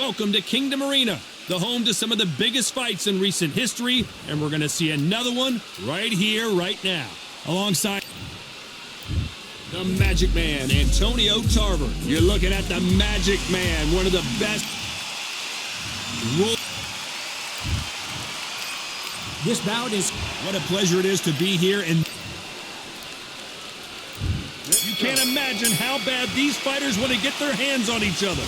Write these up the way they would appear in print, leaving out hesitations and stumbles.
Welcome to Kingdom Arena, the home to some of the biggest fights in recent history, and we're going to see another one right here, right now. Alongside the Magic Man, Antonio Tarver. You're looking at the Magic Man, one of the best. This bout is... What a pleasure it is to be here, and you can't imagine how bad these fighters want to get their hands on each other.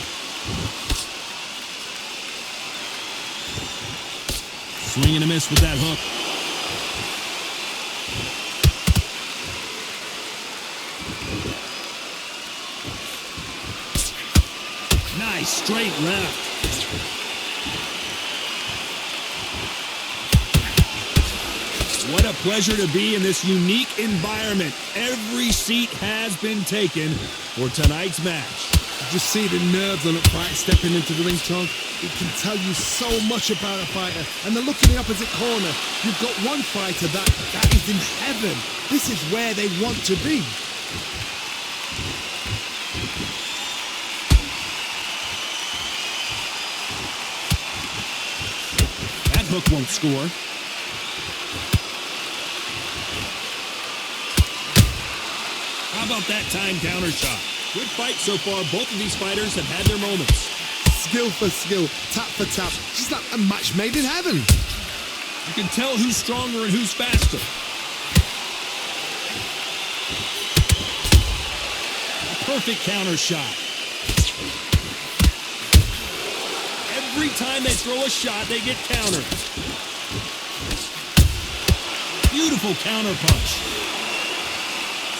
Swing and a miss with that hook. Nice straight left. What a pleasure to be in this unique environment. Every seat has been taken for tonight's match. Just see the nerves on a fighter stepping into the ring, Tom. It can tell you so much about a fighter. And then look in the opposite corner. You've got one fighter that is in heaven. This is where they want to be. That hook won't score. How about that time counter shot? Good fight so far. Both of these fighters have had their moments. Skill for skill, tap for tap. Just like a match made in heaven. You can tell who's stronger and who's faster. A perfect counter shot. Every time they throw a shot, they get countered. Beautiful counter punch.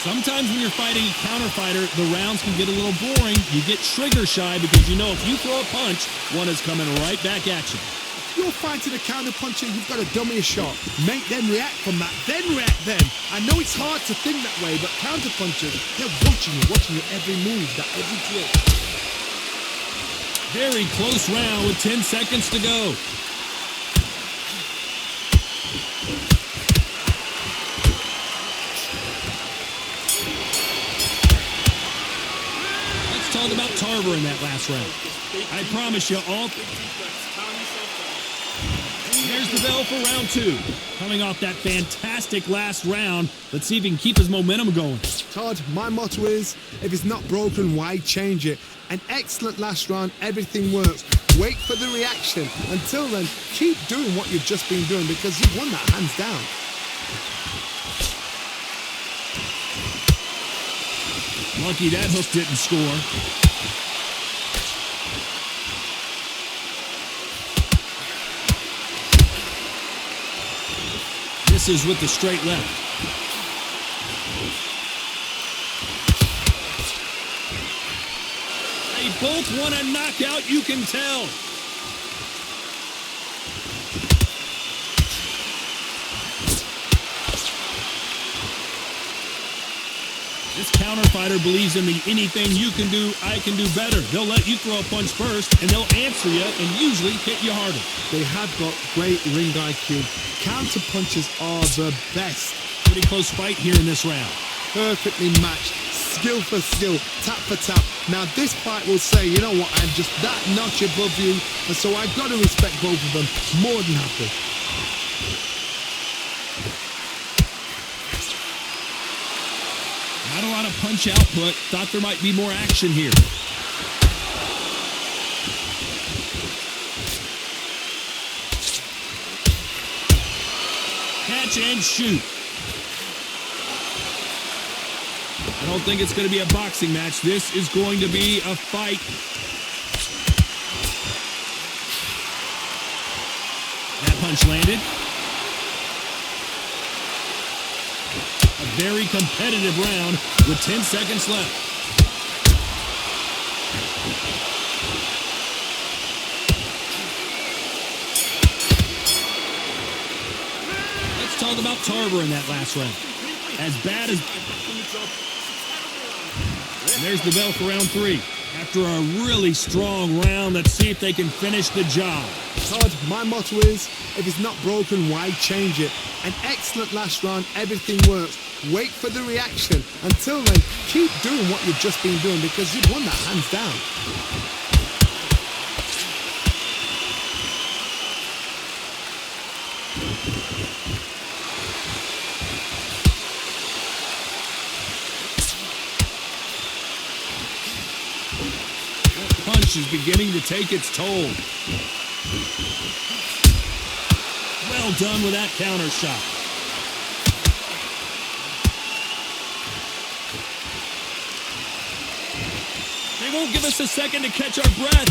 Sometimes when you're fighting a counter fighter, the rounds can get a little boring. You get trigger shy because you know if you throw a punch, one is coming right back at you. If you're fighting a counter puncher, you've got to dummy a shot. Make them react from that, then react then. I know it's hard to think that way, but counter punchers, they're watching your every move, that every drill. Very close round with 10 seconds to go. Talk about Tarver in that last round. I promise you all. There's the bell for round two. Coming off that fantastic last round, let's see if he can keep his momentum going. Todd, my motto is, if it's not broken, why change it? An excellent last round, everything works. Wait for the reaction. Until then, keep doing what you've just been doing because you've won that hands down. Lucky that hook didn't score. This is with the straight left. They both want a knockout, you can tell. This counter fighter believes in the anything you can do, I can do better. They'll let you throw a punch first, and they'll answer you and usually hit you harder. They have got great ring IQ. Counter punches are the best. Pretty close fight here in this round. Perfectly matched. Skill for skill, tap for tap. Now this fight will say, you know what, I'm just that notch above you, and so I've got to respect both of them. More than happy. Not a lot of punch output. Thought there might be more action here. Catch and shoot. I don't think it's going to be a boxing match. This is going to be a fight. That punch landed. A very competitive round with 10 seconds left. Let's talk about Tarver in that last round. As bad as... And there's the bell for round three. After a really strong round, let's see if they can finish the job. Todd, my motto is, if it's not broken, why change it? An excellent last round, everything works. Wait for the reaction. Until then, keep doing what you've just been doing because you've won that hands down. Punch is beginning to take its toll. Well done with that counter shot. They won't give us a second to catch our breath.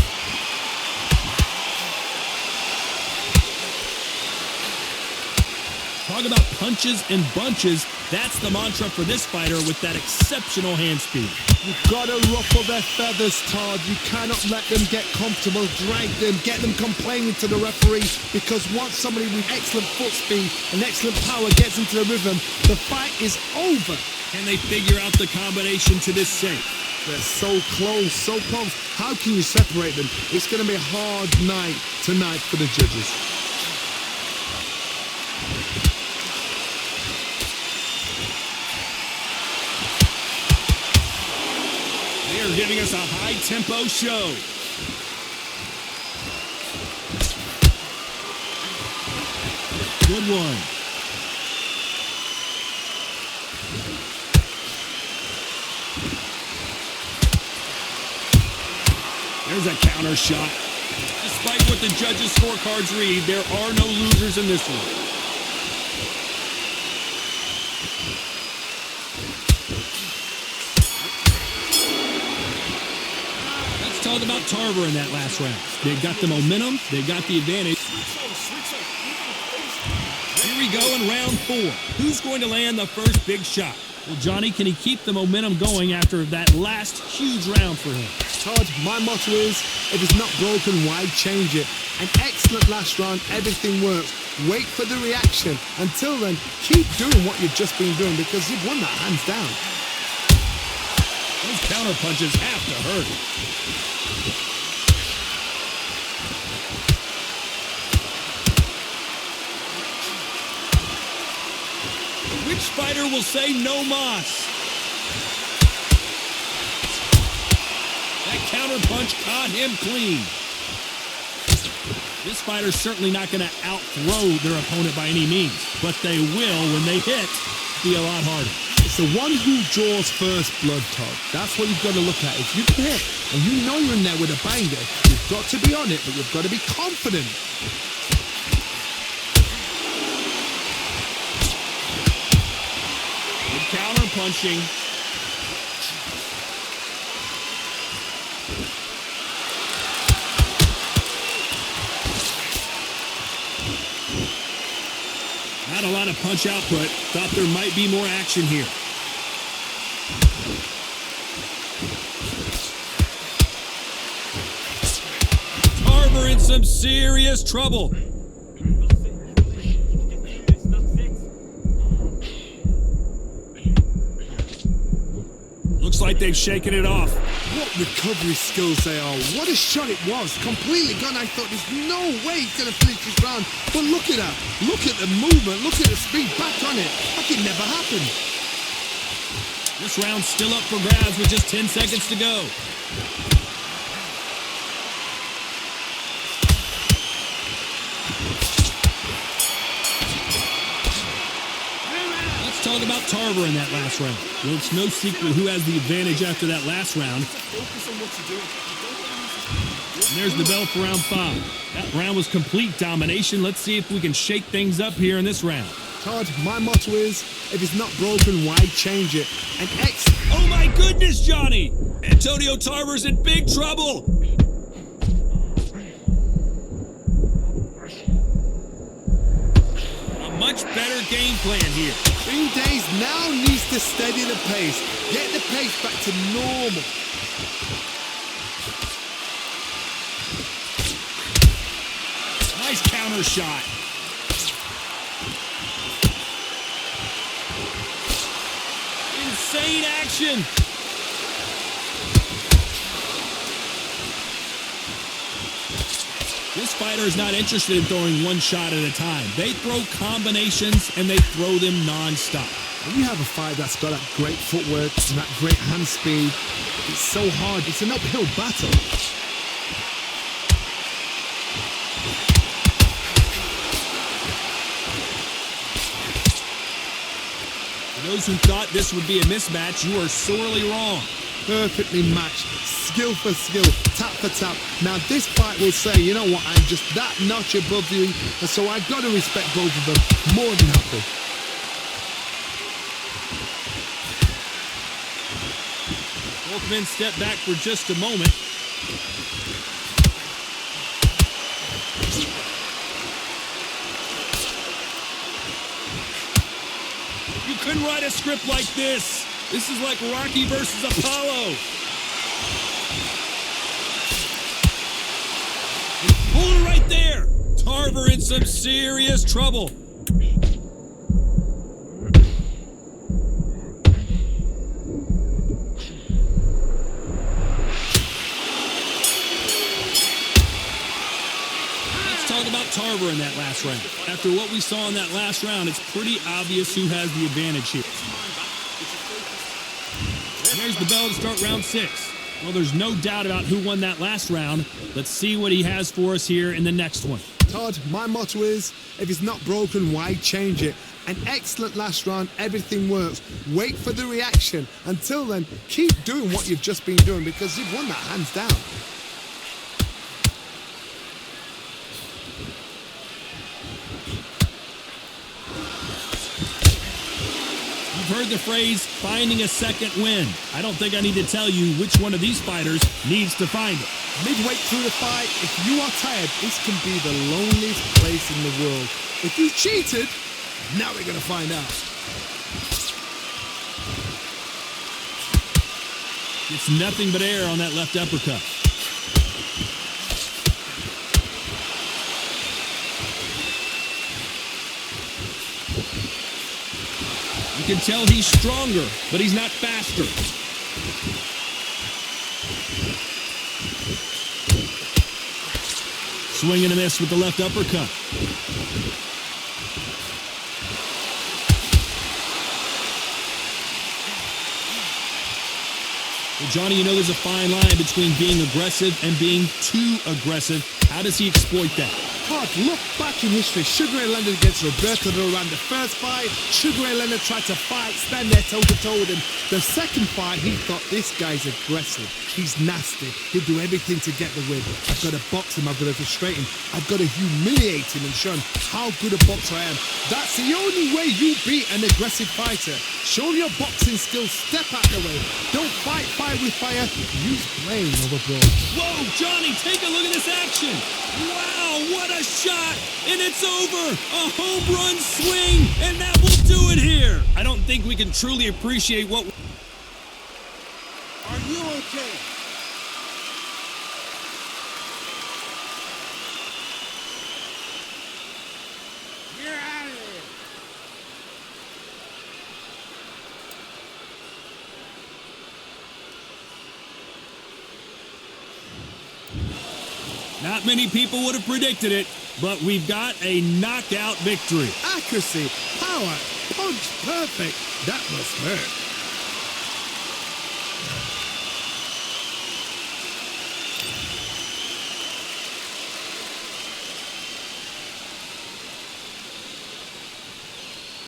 Talk about punches and bunches. That's the mantra for this fighter with that exceptional hand speed. You've got to ruffle their feathers, Todd. You cannot let them get comfortable, drag them, get them complaining to the referee, because once somebody with excellent foot speed and excellent power gets into the rhythm, the fight is over. Can they figure out the combination to this sink? They're so close, so close. How can you separate them? It's going to be a hard night tonight for the judges. They're giving us a high-tempo show. Good one. There's a counter shot. Despite what the judges' scorecards read, there are no losers in this one. Let's talk about Tarver in that last round. They got the momentum. They got the advantage. Here we go in round 4. Who's going to land the first big shot? Well, Johnny, can he keep the momentum going after that last huge round for him? Todd, my motto is, if it's not broken, why change it? An excellent last round, everything works. Wait for the reaction. Until then, keep doing what you've just been doing, because you've won that hands down. Those counter punches have to hurt. Which fighter will say no mas? That counter punch caught him clean. This fighter's certainly not going to out-throw their opponent by any means, but they will, when they hit, be a lot harder. It's the one who draws first blood, Todd. That's what you've got to look at. If you can hit, and you know you're in there with a banger, you've got to be on it, but you've got to be confident. Good counter punching. Not a lot of punch output. Thought there might be more action here. Tarver in some serious trouble. Looks like they've shaken it off. What recovery skills they are. What a shot it was. Completely gone. I thought there's no way he's going to finish this round. But look at that. Look at the movement. Look at the speed. Back on it. Like it never happened. This round's still up for grabs with just 10 seconds to go. Let's talk about Tarver in that last round. Well, it's no secret who has the advantage after that last round. And there's the bell for round 5. That round was complete domination. Let's see if we can shake things up here in this round. Todd, my motto is, if it's not broken, why change it? And Oh my goodness, Johnny! Antonio Tarver's in big trouble! A much better game plan here. 3 days now needs to steady the pace. Get the pace back to normal. Nice counter shot. Insane action. This fighter is not interested in throwing one shot at a time. They throw combinations and they throw them non-stop. When you have a fight that's got that great footwork and that great hand speed, it's so hard. It's an uphill battle. Those who thought this would be a mismatch, you are sorely wrong. Perfectly matched, skill for skill, tap for tap. Now this fight will say, you know what, I'm just that notch above you, and so I've got to respect both of them more than happy. Both men step back for just a moment. You couldn't write a script like this. This is like Rocky versus Apollo. Pull it right there. Tarver in some serious trouble. Let's talk about Tarver in that last round. After what we saw in that last round, it's pretty obvious who has the advantage here. There's the bell to start round 6. Well, there's no doubt about who won that last round. Let's see what he has for us here in the next one. Todd, my motto is, if it's not broken, why change it? An excellent last round, everything works. Wait for the reaction. Until then, keep doing what you've just been doing because you've won that hands down. You've heard the phrase, finding a second win. I don't think I need to tell you which one of these fighters needs to find it. Midway through the fight, if you are tired, this can be the loneliest place in the world. If you cheated, now we're going to find out. It's nothing but air on that left uppercut. You can tell he's stronger, but he's not faster. Swing and a miss with the left uppercut. Well, Johnny, you know there's a fine line between being aggressive and being too aggressive. How does he exploit that? Todd, look back in history. Sugar Ray Leonard against Roberto Duran. The first fight, Sugar Ray Leonard tried to fight, stand there toe-to-toe with him. The second fight, he thought, this guy's aggressive. He's nasty. He'll do everything to get the win. I've got to box him. I've got to frustrate him. I've got to humiliate him and show him how good a boxer I am. That's the only way you beat an aggressive fighter. Show your boxing skills. Step out the way. Don't fight fire with fire. Use brain overboard. Whoa, Johnny, take a look at this action. Wow, what a shot. And it's over. A home run swing. And that will do it here. I don't think we can truly appreciate what... Are you okay? You're out of here. Not many people would have predicted it, but we've got a knockout victory. Accuracy, power, punch, perfect. That must hurt.